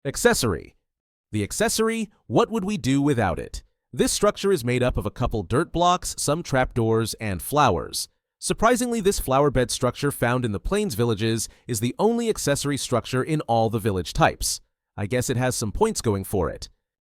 Accessory. The accessory, what would we do without it? This structure is made up of a couple dirt blocks, some trapdoors, and flowers. Surprisingly, this flower bed structure found in the Plains villages is the only accessory structure in all the village types. I guess it has some points going for it.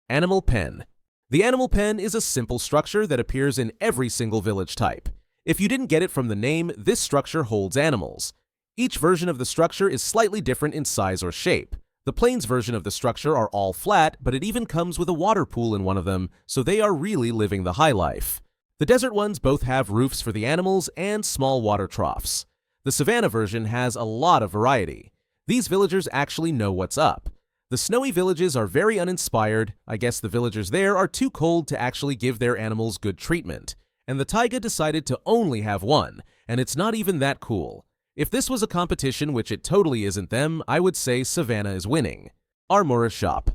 Animal pen. The animal pen is a simple structure that appears in every single village type. If you didn't get it from the name, this structure holds animals. Each version of the structure is slightly different in size or shape. The Plains version of the structure are all flat, but it even comes with a water pool in one of them, so they are really living the high life. The desert ones both have roofs for the animals and small water troughs. The savanna version has a lot of variety. These villagers actually know what's up. The snowy villages are very uninspired. I guess the villagers there are too cold to actually give their animals good treatment. And the taiga decided to only have one, and it's not even that cool. If this was a competition, which it totally isn't them, I would say Savannah is winning. Armorer Shop.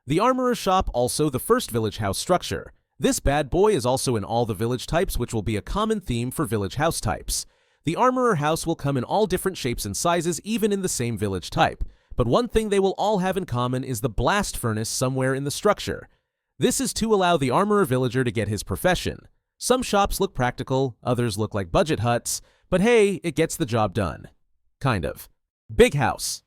The Armorer Shop, also the first village house structure. This bad boy is also in all the village types, which will be a common theme for village house types. The Armorer House will come in all different shapes and sizes, even in the same village type. But one thing they will all have in common is the blast furnace somewhere in the structure. This is to allow the armorer villager to get his profession. Some shops look practical, others look like budget huts, but hey, it gets the job done. Kind of. Big house.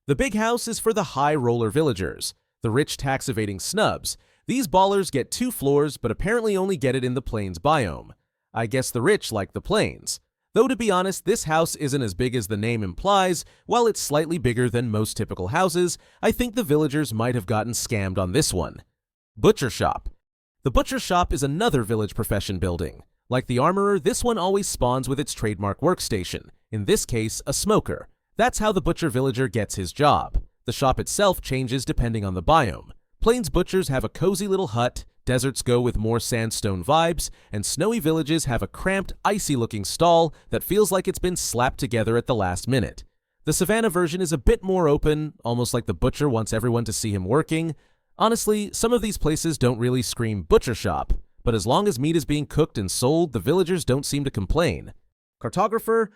The big house is for the high roller villagers, the rich tax-evading snubs. These ballers get 2 floors, but apparently only get it in the Plains biome. I guess the rich like the Plains. Though to be honest, this house isn't as big as the name implies. While it's slightly bigger than most typical houses, I think the villagers might have gotten scammed on this one. Butcher Shop. The Butcher Shop is another village profession building. Like the Armorer, this one always spawns with its trademark workstation, in this case, a smoker. That's how the Butcher villager gets his job. The shop itself changes depending on the biome. Plains butchers have a cozy little hut, deserts go with more sandstone vibes, and snowy villages have a cramped, icy-looking stall that feels like it's been slapped together at the last minute. The Savannah version is a bit more open, almost like the butcher wants everyone to see him working. Honestly, some of these places don't really scream butcher shop, but as long as meat is being cooked and sold, the villagers don't seem to complain. Cartographer.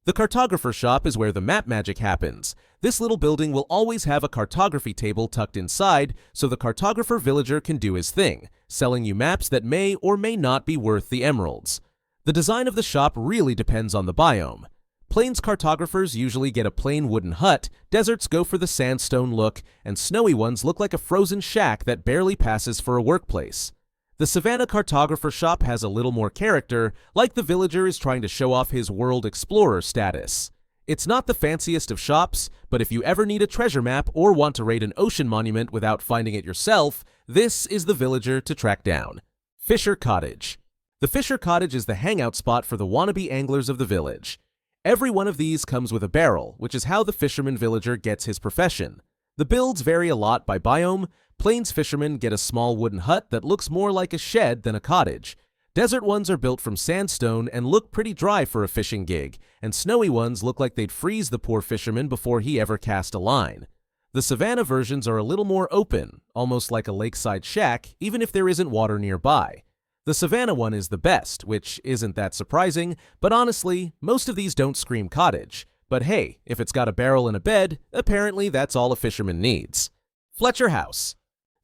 The Cartographer shop is where the map magic happens. This little building will always have a cartography table tucked inside, so the Cartographer villager can do his thing, selling you maps that may or may not be worth the emeralds. The design of the shop really depends on the biome. Plains cartographers usually get a plain wooden hut, deserts go for the sandstone look, and snowy ones look like a frozen shack that barely passes for a workplace. The Savannah Cartographer shop has a little more character, like the villager is trying to show off his world explorer status. It's not the fanciest of shops, but if you ever need a treasure map or want to raid an ocean monument without finding it yourself, this is the villager to track down. Fisher Cottage. The Fisher Cottage is the hangout spot for the wannabe anglers of the village. Every one of these comes with a barrel, which is how the fisherman villager gets his profession. The builds vary a lot by biome. Plains fishermen get a small wooden hut that looks more like a shed than a cottage. Desert ones are built from sandstone and look pretty dry for a fishing gig, and snowy ones look like they'd freeze the poor fisherman before he ever cast a line. The Savannah versions are a little more open, almost like a lakeside shack, even if there isn't water nearby. The Savannah one is the best, which isn't that surprising, but honestly, most of these don't scream cottage. But hey, if it's got a barrel and a bed, apparently that's all a fisherman needs. Fletcher House.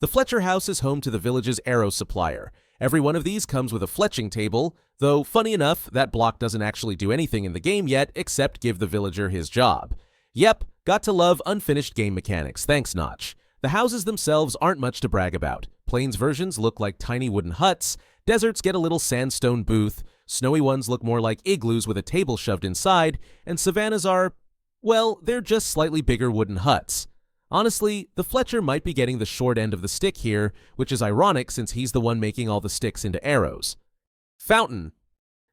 The Fletcher House is home to the village's arrow supplier. Every one of these comes with a fletching table, though funny enough, that block doesn't actually do anything in the game yet except give the villager his job. Yep, got to love unfinished game mechanics, thanks Notch. The houses themselves aren't much to brag about. Plains versions look like tiny wooden huts, deserts get a little sandstone booth, snowy ones look more like igloos with a table shoved inside, and savannas are, well, they're just slightly bigger wooden huts. Honestly, the Fletcher might be getting the short end of the stick here, which is ironic since he's the one making all the sticks into arrows. Fountain.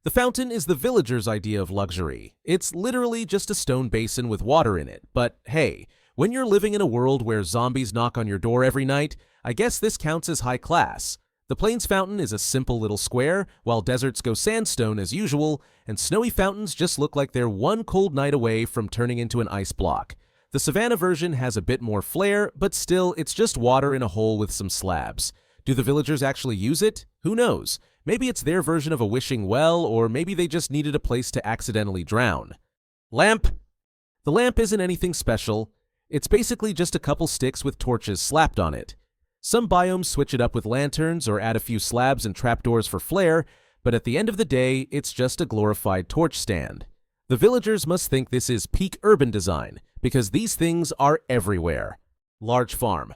The fountain is the villager's idea of luxury. It's literally just a stone basin with water in it, but hey, when you're living in a world where zombies knock on your door every night, I guess this counts as high class. The Plains fountain is a simple little square, while deserts go sandstone as usual, and snowy fountains just look like they're one cold night away from turning into an ice block. The Savannah version has a bit more flair, but still, it's just water in a hole with some slabs. Do the villagers actually use it? Who knows? Maybe it's their version of a wishing well, or maybe they just needed a place to accidentally drown. Lamp. The lamp isn't anything special. It's basically just a couple sticks with torches slapped on it. Some biomes switch it up with lanterns or add a few slabs and trapdoors for flair, but at the end of the day, it's just a glorified torch stand. The villagers must think this is peak urban design, because these things are everywhere. Large farm.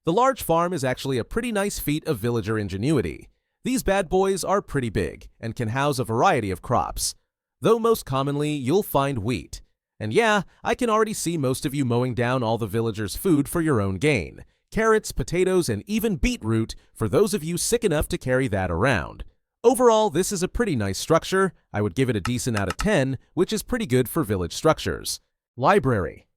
The large farm is actually a pretty nice feat of villager ingenuity. These bad boys are pretty big, and can house a variety of crops. Though most commonly, you'll find wheat. And yeah, I can already see most of you mowing down all the villagers' food for your own gain. Carrots, potatoes, and even beetroot for those of you sick enough to carry that around. Overall, this is a pretty nice structure. I would give it a decent out of 10, which is pretty good for village structures. Library.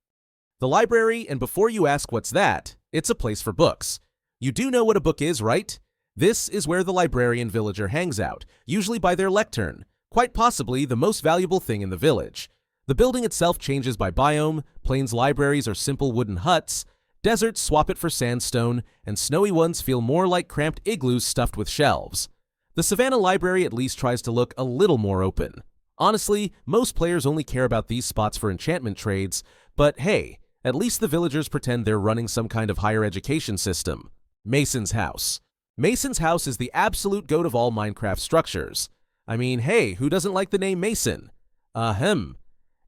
The library, and before you ask what's that, it's a place for books. You do know what a book is, right? This is where the librarian villager hangs out, usually by their lectern, quite possibly the most valuable thing in the village. The building itself changes by biome. Plains libraries are simple wooden huts. Deserts swap it for sandstone, and snowy ones feel more like cramped igloos stuffed with shelves. The Savannah Library at least tries to look a little more open. Honestly, most players only care about these spots for enchantment trades, but hey, at least the villagers pretend they're running some kind of higher education system. Mason's House. Mason's House is the absolute goat of all Minecraft structures. I mean, hey, who doesn't like the name Mason? Ahem.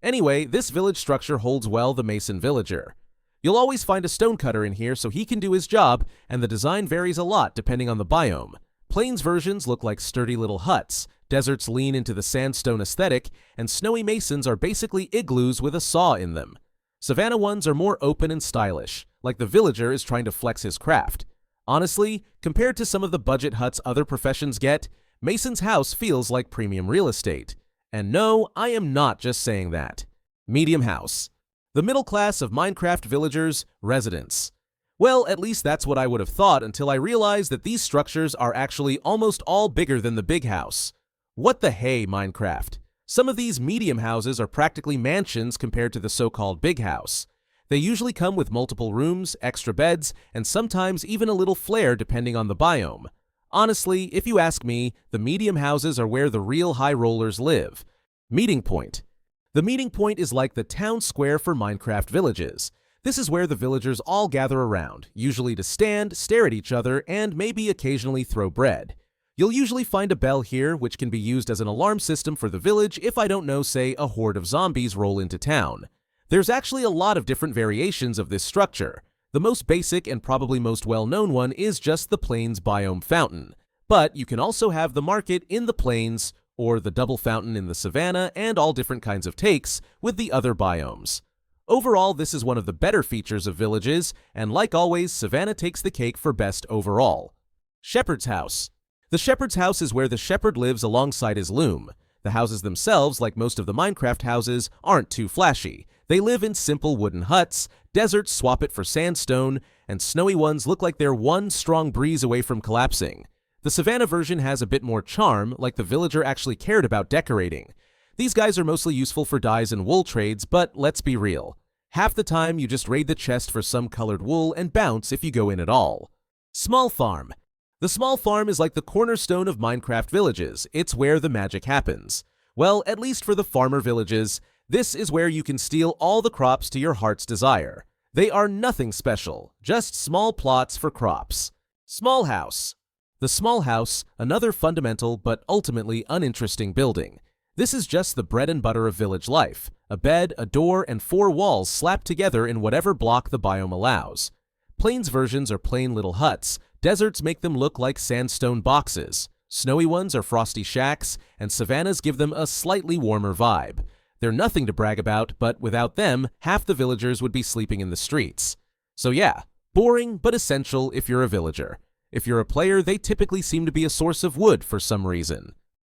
Anyway, this village structure holds well the Mason villager. You'll always find a stonecutter in here so he can do his job, and the design varies a lot depending on the biome. Plains versions look like sturdy little huts, deserts lean into the sandstone aesthetic, and snowy masons are basically igloos with a saw in them. Savannah ones are more open and stylish, like the villager is trying to flex his craft. Honestly, compared to some of the budget huts other professions get, Mason's House feels like premium real estate. And no, I am not just saying that. Medium House. The middle class of Minecraft villagers, residents. Well, at least that's what I would have thought until I realized that these structures are actually almost all bigger than the big house. What the hey, Minecraft? Some of these medium houses are practically mansions compared to the so-called big house. They usually come with multiple rooms, extra beds, and sometimes even a little flair depending on the biome. Honestly, if you ask me, the medium houses are where the real high rollers live. Meeting point. The meeting point is like the town square for Minecraft villages. This is where the villagers all gather around, usually to stand, stare at each other, and maybe occasionally throw bread. You'll usually find a bell here, which can be used as an alarm system for the village if I don't know, say, a horde of zombies roll into town. There's actually a lot of different variations of this structure. The most basic and probably most well-known one is just the Plains biome fountain. But you can also have the market in the Plains, or the double fountain in the Savannah, and all different kinds of takes with the other biomes. Overall, this is one of the better features of villages, and like always, Savannah takes the cake for best overall. Shepherd's House. The Shepherd's House is where the shepherd lives alongside his loom. The houses themselves, like most of the Minecraft houses, aren't too flashy. They live in simple wooden huts, deserts swap it for sandstone, and snowy ones look like they're one strong breeze away from collapsing. The Savannah version has a bit more charm, like the villager actually cared about decorating. These guys are mostly useful for dyes and wool trades, but let's be real. Half the time you just raid the chest for some colored wool and bounce if you go in at all. Small farm. The small farm is like the cornerstone of Minecraft villages. It's where the magic happens. Well, at least for the farmer villages, this is where you can steal all the crops to your heart's desire. They are nothing special, just small plots for crops. Small house. The small house, another fundamental but ultimately uninteresting building. This is just the bread and butter of village life. A bed, a door, and 4 walls slapped together in whatever block the biome allows. Plains versions are plain little huts. Deserts make them look like sandstone boxes. Snowy ones are frosty shacks, and savannas give them a slightly warmer vibe. They're nothing to brag about, but without them, half the villagers would be sleeping in the streets. So yeah, boring but essential if you're a villager. If you're a player, they typically seem to be a source of wood for some reason.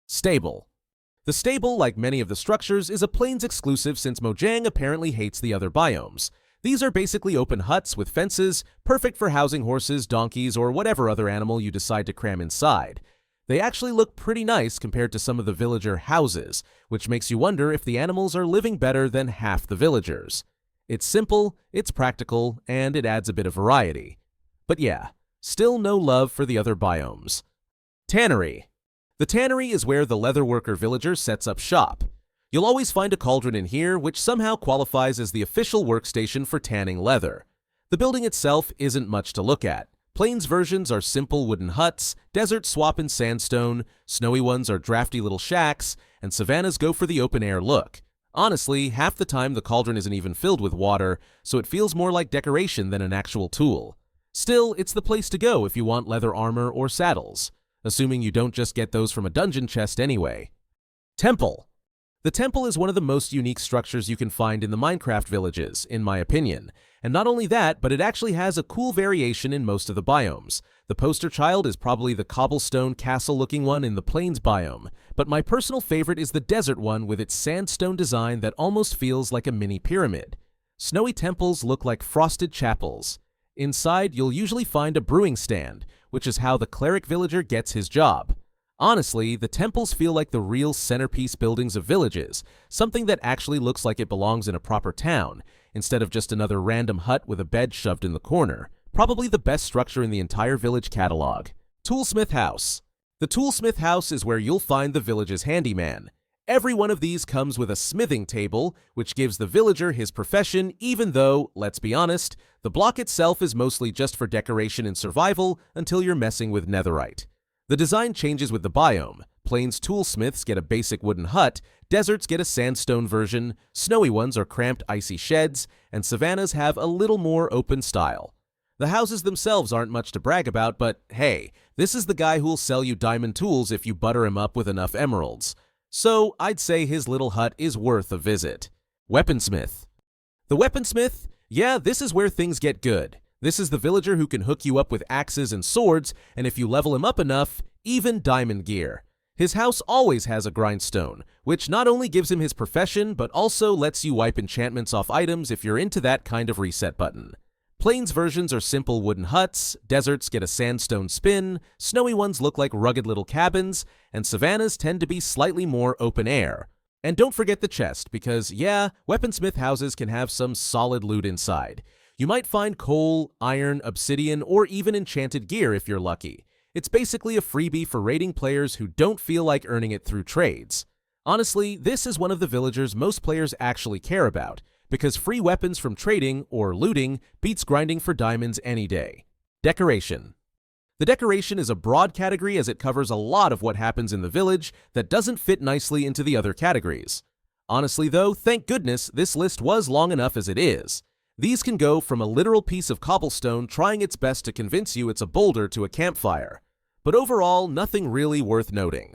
Stable. The stable, like many of the structures, is a Plains exclusive since Mojang apparently hates the other biomes. These are basically open huts with fences, perfect for housing horses, donkeys, or whatever other animal you decide to cram inside. They actually look pretty nice compared to some of the villager houses, which makes you wonder if the animals are living better than half the villagers. It's simple, it's practical, and it adds a bit of variety. But yeah, still no love for the other biomes. Tannery. The tannery is where the leatherworker villager sets up shop. You'll always find a cauldron in here, which somehow qualifies as the official workstation for tanning leather. The building itself isn't much to look at. Plains versions are simple wooden huts, deserts swap in sandstone, snowy ones are drafty little shacks, and savannas go for the open-air look. Honestly, half the time the cauldron isn't even filled with water, so it feels more like decoration than an actual tool. Still, it's the place to go if you want leather armor or saddles, assuming you don't just get those from a dungeon chest anyway. Temple. The temple is one of the most unique structures you can find in the Minecraft villages, in my opinion. And not only that, but it actually has a cool variation in most of the biomes. The poster child is probably the cobblestone castle-looking one in the Plains biome, but my personal favorite is the desert one with its sandstone design that almost feels like a mini pyramid. Snowy temples look like frosted chapels. Inside, you'll usually find a brewing stand, which is how the cleric villager gets his job. Honestly, the temples feel like the real centerpiece buildings of villages, something that actually looks like it belongs in a proper town, instead of just another random hut with a bed shoved in the corner. Probably the best structure in the entire village catalog. Toolsmith House. The Toolsmith House is where you'll find the village's handyman. Every one of these comes with a smithing table, which gives the villager his profession, even though, let's be honest, the block itself is mostly just for decoration and survival until you're messing with netherite. The design changes with the biome. Plains toolsmiths get a basic wooden hut, deserts get a sandstone version, snowy ones are cramped icy sheds, and savannas have a little more open style. The houses themselves aren't much to brag about, but hey, this is the guy who'll sell you diamond tools if you butter him up with enough emeralds. So I'd say his little hut is worth a visit. Weaponsmith. The Weaponsmith? Yeah, this is where things get good. This is the villager who can hook you up with axes and swords, and if you level him up enough, even diamond gear. His house always has a grindstone, which not only gives him his profession, but also lets you wipe enchantments off items if you're into that kind of reset button. Plains versions are simple wooden huts, deserts get a sandstone spin, snowy ones look like rugged little cabins, and savannas tend to be slightly more open air. And don't forget the chest, because yeah, Weaponsmith houses can have some solid loot inside. You might find coal, iron, obsidian, or even enchanted gear if you're lucky. It's basically a freebie for raiding players who don't feel like earning it through trades. Honestly, this is one of the villagers most players actually care about, because free weapons from trading or looting beats grinding for diamonds any day. Decoration. The decoration is a broad category as it covers a lot of what happens in the village that doesn't fit nicely into the other categories. Honestly though, thank goodness this list was long enough as it is. These can go from a literal piece of cobblestone trying its best to convince you it's a boulder to a campfire. But overall, nothing really worth noting.